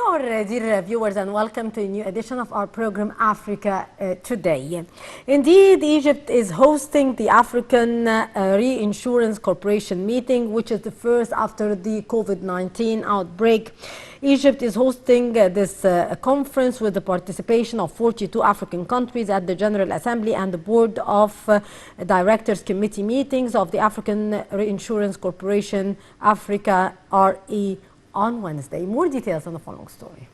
our dear viewers, and welcome to a new edition of our program Africa Today. Indeed, Egypt is hosting the African Reinsurance Corporation meeting, which is the first after the COVID-19 outbreak. Egypt is hosting this conference with the participation of 42 African countries at the General Assembly and the Board of Directors Committee meetings of the African Reinsurance Corporation, Africa RE, on Wednesday. More details on the following story.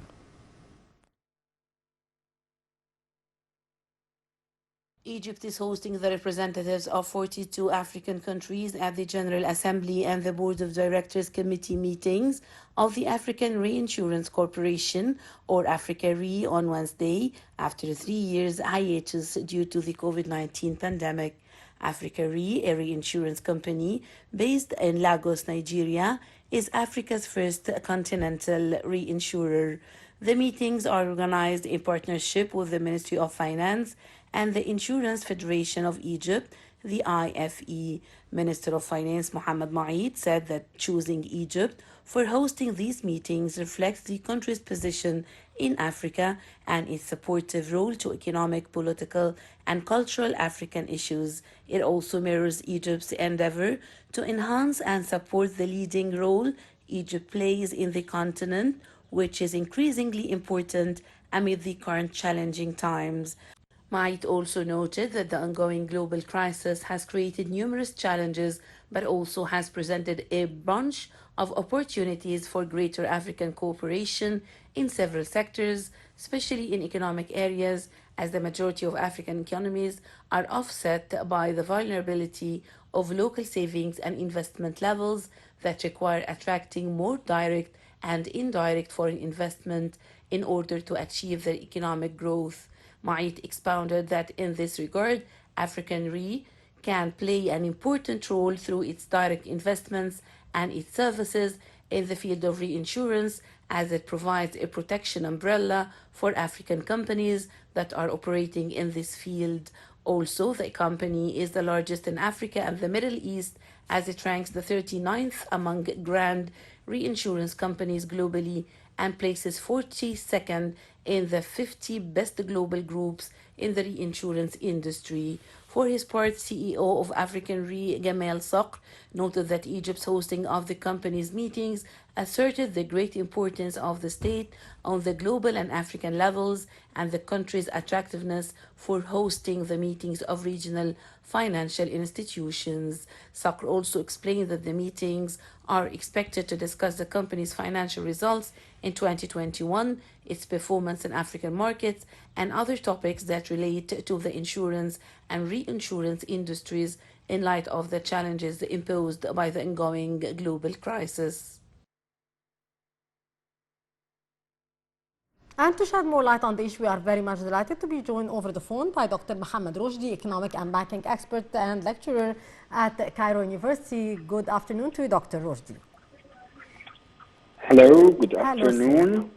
Egypt is hosting the representatives of 42 African countries at the General Assembly and the Board of Directors Committee meetings of the African Reinsurance Corporation, or Africa Re, on Wednesday, after 3 years hiatus due to the COVID-19 pandemic. Africa Re, a reinsurance company based in Lagos, Nigeria, is Africa's first continental reinsurer. The meetings are organized in partnership with the Ministry of Finance and the Insurance Federation of Egypt, the IFE. Minister of Finance Mohamed said that choosing Egypt for hosting these meetings reflects the country's position in Africa and its supportive role to economic, political, and cultural African issues. It also mirrors Egypt's endeavor to enhance and support the leading role Egypt plays in the continent, which is increasingly important amid the current challenging times. Might also noted that the ongoing global crisis has created numerous challenges, but also has presented a bunch of opportunities for greater African cooperation in several sectors, especially in economic areas, as the majority of African economies are offset by the vulnerability of local savings and investment levels that require attracting more direct and indirect foreign investment in order to achieve their economic growth. Ma'it expounded that in this regard, African Re can play an important role through its direct investments and its services in the field of reinsurance, as it provides a protection umbrella for African companies that are operating in this field. Also, the company is the largest in Africa and the Middle East, as it ranks the 39th among grand reinsurance companies globally and places 42nd in the 50 best global groups in the reinsurance industry. For his part, CEO of African Re, Gamal Sakr, noted that Egypt's hosting of the company's meetings asserted the great importance of the state on the global and African levels and the country's attractiveness for hosting the meetings of regional financial institutions. Sakr also explained that the meetings are expected to discuss the company's financial results in 2021, its performance in African markets, and other topics that relate to the insurance and reinsurance industries in light of the challenges imposed by the ongoing global crisis. And to shed more light on the issue, we are very much delighted to be joined over the phone by Dr. Mohamed Roshdy, economic and banking expert and lecturer at Cairo University. Good afternoon to you, Dr. Roshdy. Hello, good afternoon.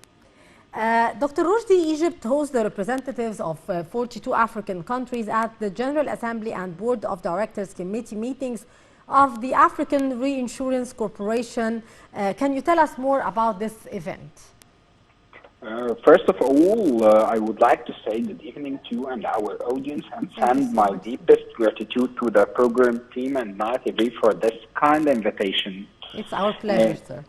Dr. Roshdy, Egypt hosts the representatives of 42 African countries at the General Assembly and Board of Directors Committee meetings of the African Reinsurance Corporation. Can you tell us more about this event? First of all, I would like to say good evening to you and our audience and send my deepest gratitude to the program team and NITV for this kind invitation. It's our pleasure, sir.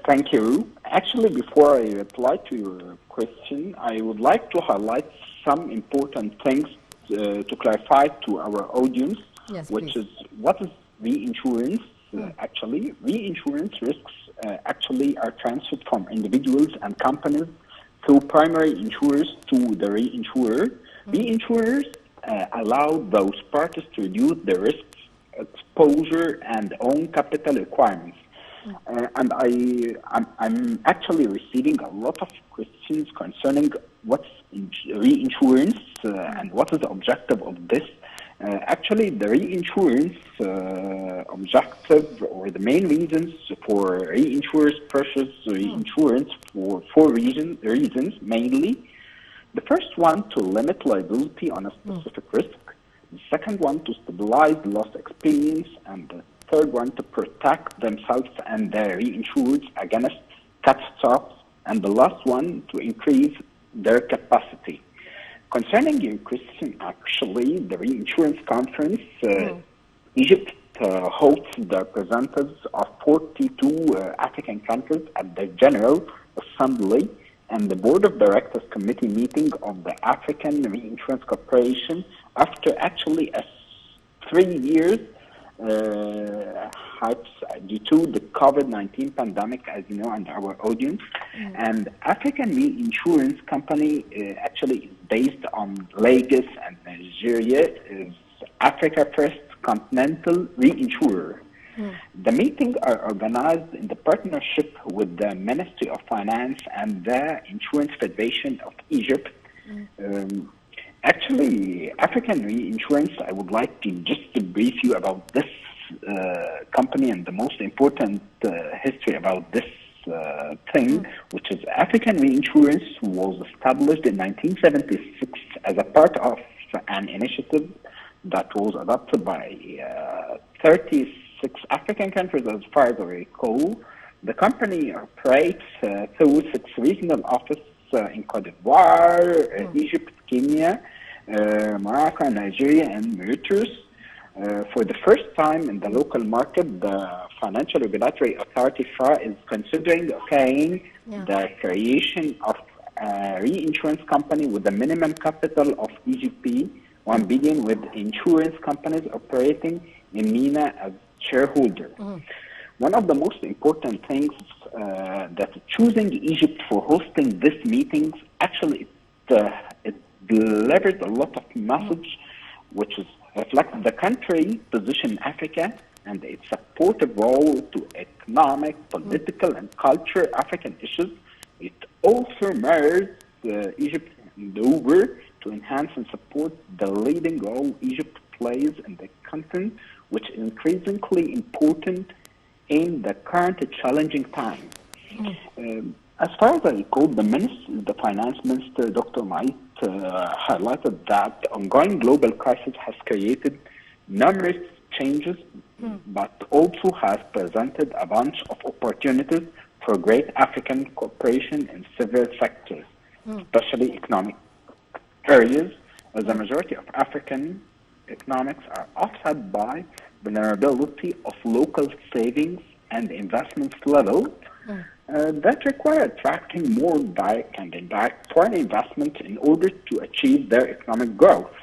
Thank you. Actually, before I reply to your question, I would like to highlight some important things to clarify to our audience, which is what is reinsurance. Actually, reinsurance risks actually are transferred from individuals and companies through primary insurers to the reinsurer. Reinsurers allow those parties to reduce the risks, exposure, and own capital requirements. And I'm actually receiving a lot of questions concerning what's reinsurance and what is the objective of this. Actually, the reinsurance objective or the main reasons for reinsurers purchase reinsurance for four reasons mainly. The first one, to limit liability on a specific risk. The second one, to stabilize the loss experience. And the third one, to protect themselves and their reinsureds against catastrophes and the last one to increase their capacity. Concerning your question, actually, the reinsurance conference, Egypt hosts the representatives of 42 African countries at the General Assembly and the Board of Directors Committee meeting of the African Reinsurance Corporation after actually a 3 years due to the COVID-19 pandemic, as you know, and our audience. And African Reinsurance Company actually is based on Lagos and Nigeria, is Africa First Continental Reinsurer. The meetings are organized in the partnership with the Ministry of Finance and the Insurance Federation of Egypt. Actually, African Reinsurance, I would like to just brief you about this company and the most important history about this thing, which is African Reinsurance was established in 1976 as a part of an initiative that was adopted by 36 African countries, as far as I recall. The company operates through 6 regional offices in Cote d'Ivoire, Egypt, Kenya, Morocco, Nigeria, and Mauritius. For the first time in the local market, the Financial Regulatory Authority FRA is considering the creation of a reinsurance company with a minimum capital of EGP, 1 billion, with insurance companies operating in MENA as shareholders. One of the most important things that choosing Egypt for hosting these meetings, actually it delivers a lot of message, which is reflects the country position in Africa and its supportive role to economic, political, and cultural African issues. It also mirrors Egypt's endeavor to enhance and support the leading role Egypt plays in the continent, which is increasingly important in the current challenging time. As far as I recall, the Finance Minister, Dr. Mait, highlighted that the ongoing global crisis has created numerous changes, but also has presented a bunch of opportunities for great African cooperation in several sectors, especially economic areas, as the majority of African economics are offset by vulnerability of local savings and investments level that require attracting more direct and indirect foreign investment in order to achieve their economic growth.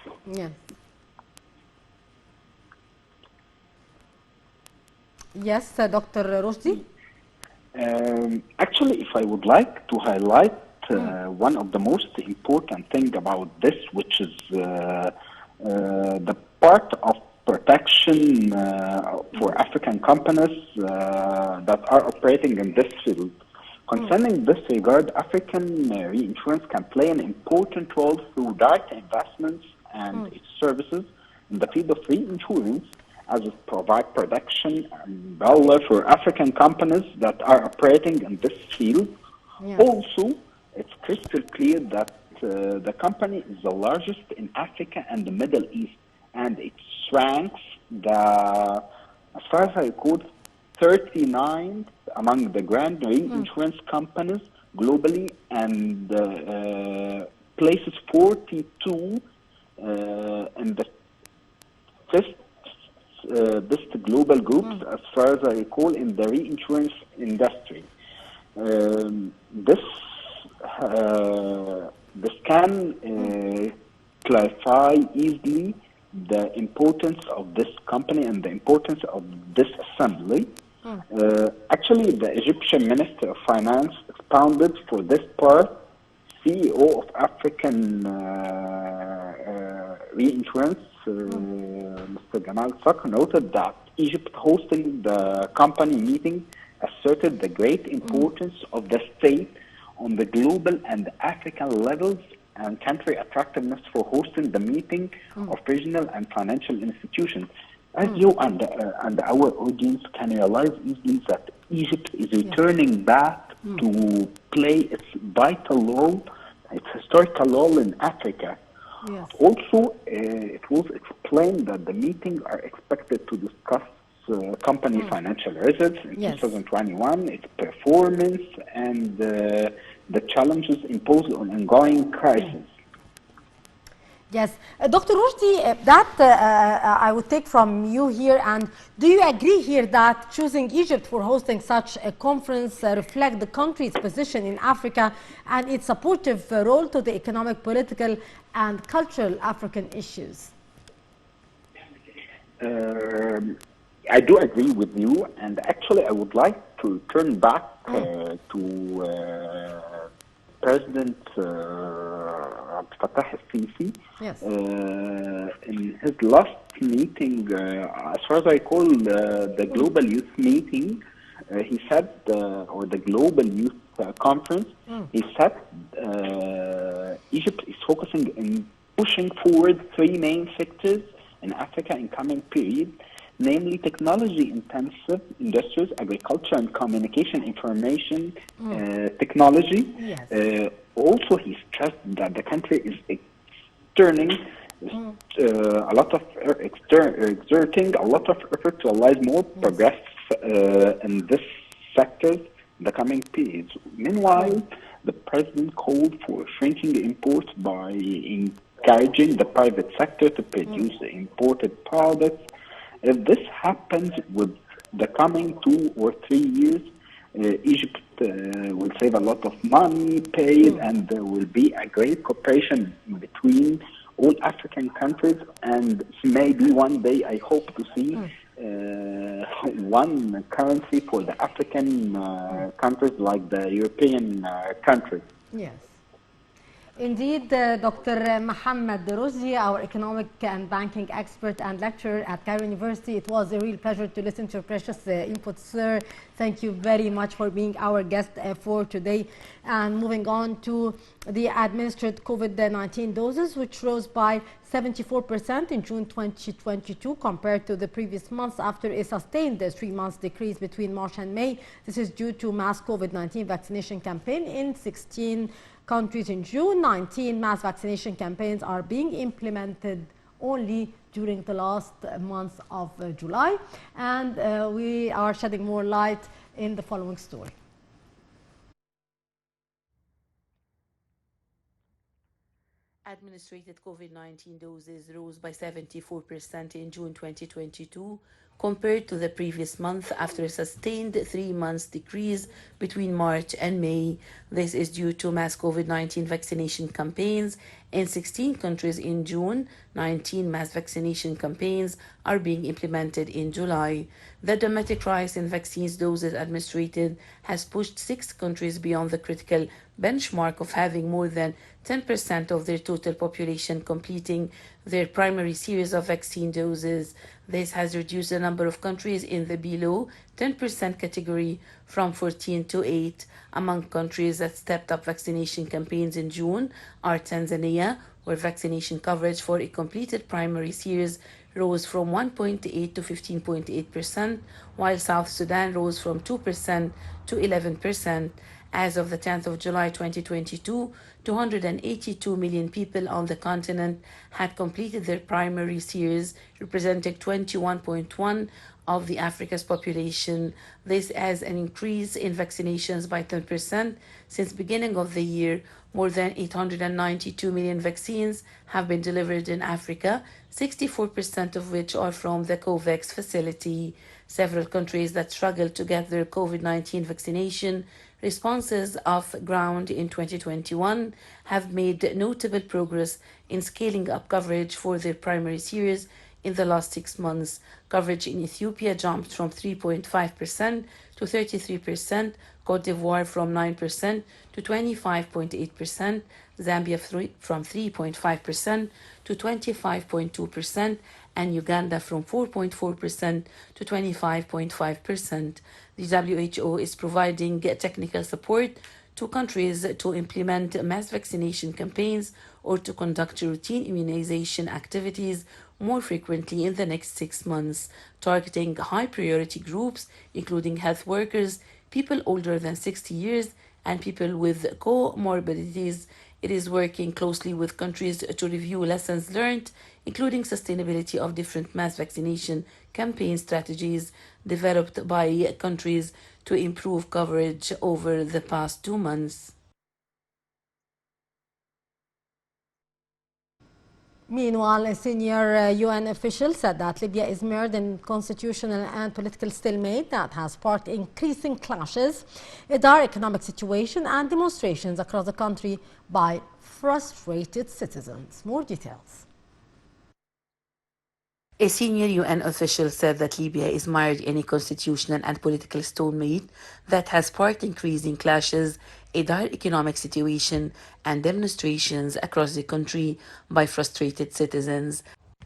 Yes, Dr. Roshdy? Actually, if I would like to highlight one of the most important things about this, which is the part of protection for African companies that are operating in this field. Concerning this regard, African reinsurance can play an important role through direct investments and its services in the field of reinsurance, as it provides protection umbrella for African companies that are operating in this field. Also, it's crystal clear that the company is the largest in Africa and the Middle East, and it ranks as far as I recall, 39th among the grand reinsurance companies globally, and places 42 in the best global groups, as far as I recall, in the reinsurance industry. This can clarify easily the importance of this company and the importance of this assembly. Actually, the Egyptian Minister of Finance expounded for this part. CEO of African Reinsurance, Mr. Gamal Sak, noted that Egypt hosting the company meeting asserted the great importance of the state on the global and African levels and country attractiveness for hosting the meeting of regional and financial institutions. As you and our audience can realize easily that Egypt is returning back to play its vital role, its historical role in Africa. Also, it was explained that the meetings are expected to discuss company financial results in 2021, its performance, and the challenges imposed on ongoing crisis. Yes, Dr. Roshdy, I would take from you here, and do you agree here that choosing Egypt for hosting such a conference reflects the country's position in Africa and its supportive role to the economic, political, and cultural African issues? I do agree with you, and actually I would like to turn back to President Fattah al-Sisi. Yes. In his last meeting, as far as I recall, the Global Youth Meeting, he said, or the Global Youth Conference, he said Egypt is focusing on pushing forward three main sectors in Africa in coming period, namely technology-intensive industries, agriculture and communication information technology. Yes. Also, he stressed that the country is exerting a lot of effort to realize more progress in this sector in the coming periods. Meanwhile, the president called for shrinking imports by encouraging the private sector to produce imported products. If this happens with the coming 2 or 3 years, Egypt will save a lot of money paid, and there will be a great cooperation between all African countries. And maybe one day I hope to see one currency for the African countries like the European countries. Yes. Indeed, Dr. Mohamed Roshdy, our economic and banking expert and lecturer at Cairo University, it was a real pleasure to listen to your precious input, sir. Thank you very much for being our guest for today. And moving on to the administered COVID-19 doses, which rose by 74% in June 2022 compared to the previous months after a sustained 3 months decrease between March and May. This is due to mass COVID-19 vaccination campaign in 16 countries in June. 19 mass vaccination campaigns are being implemented only during the last month of July. And we are shedding more light in the following story. Administered COVID-19 doses rose by 74% in June 2022 compared to the previous month after a sustained 3 months decrease between March and May. This is due to mass COVID-19 vaccination campaigns in 16 countries in June. 19 mass vaccination campaigns are being implemented in July. The dramatic rise in vaccines doses administered has pushed 6 countries beyond the critical benchmark of having more than 10% of their total population completing their primary series of vaccine doses. This has reduced the number of countries in the below 10% category from 14 to 8. Among countries that stepped up vaccination campaigns in June are Tanzania, where vaccination coverage for a completed primary series rose from 1.8 to 15.8%, while South Sudan rose from 2% to 11%. As of the 10th of July 2022, 282 million people on the continent had completed their primary series, representing 21.1% of the Africa's population. This has an increase in vaccinations by 10% since beginning of the year. More than 892 million vaccines have been delivered in Africa, 64% of which are from the COVAX facility. Several countries that struggled to get their COVID-19 vaccination responses off ground in 2021 have made notable progress in scaling up coverage for their primary series in the last 6 months. Coverage in Ethiopia jumped from 3.5% to 33%, Cote d'Ivoire from 9% to 25.8%, Zambia from 3.5% to 25.2%, and Uganda from 4.4% to 25.5%. The WHO is providing technical support to countries to implement mass vaccination campaigns or to conduct routine immunization activities more frequently in the next 6 months, targeting high priority groups, including health workers, people older than 60 years, and people with comorbidities. It is working closely with countries to review lessons learned, including sustainability of different mass vaccination campaign strategies developed by countries to improve coverage over the past 2 months. Meanwhile, a senior UN official said that Libya is mired in constitutional and political stalemate that has sparked increasing clashes, a dire economic situation, and demonstrations across the country by frustrated citizens. More details. A senior UN official said that Libya is mired in a constitutional and political stalemate that has sparked increasing clashes, a dire economic situation, and demonstrations across the country by frustrated citizens.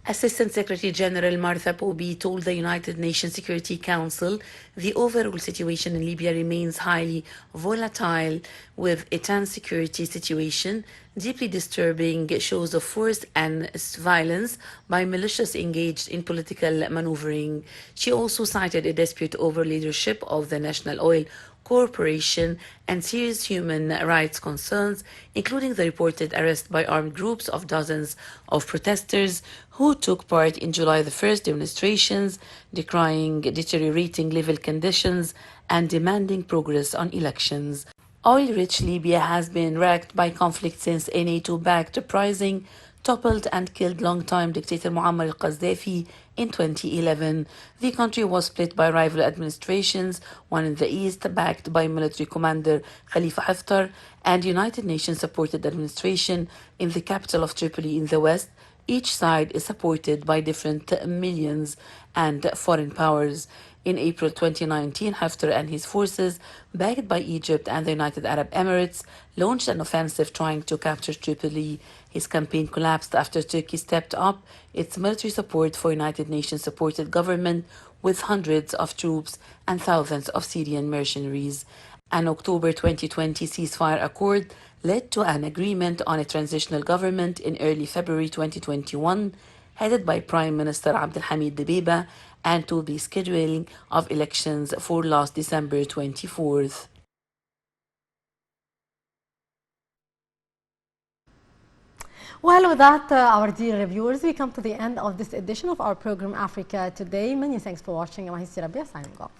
Assistant Secretary General Martha Pobi told the United Nations Security Council the overall situation in Libya remains highly volatile, with a tense security situation, deeply disturbing shows of force and violence by militias engaged in political maneuvering. She also cited a dispute over leadership of the National Oil Corporation and serious human rights concerns, including the reported arrest by armed groups of dozens of protesters who took part in July the 1st demonstrations, decrying deteriorating living conditions and demanding progress on elections. Oil-rich Libya has been racked by conflict since a NATO-backed uprising toppled and killed longtime dictator Muammar al-Gaddafi in 2011. The country was split by rival administrations, one in the east backed by military commander Khalifa Haftar, and United Nations-supported administration in the capital of Tripoli in the west. Each side is supported by different millions and foreign powers. In April 2019, Haftar and his forces, backed by Egypt and the United Arab Emirates, launched an offensive trying to capture Tripoli. His campaign collapsed after Turkey stepped up its military support for United Nations-supported government with hundreds of troops and thousands of Syrian mercenaries. An October 2020 ceasefire accord led to an agreement on a transitional government in early February 2021, headed by Prime Minister Abdelhamid Dbeibeh, and to the scheduling of elections for last December 24th. Well, with that, our dear viewers, we come to the end of this edition of our program Africa Today. Many thanks for watching. I'm Rabia, signing off.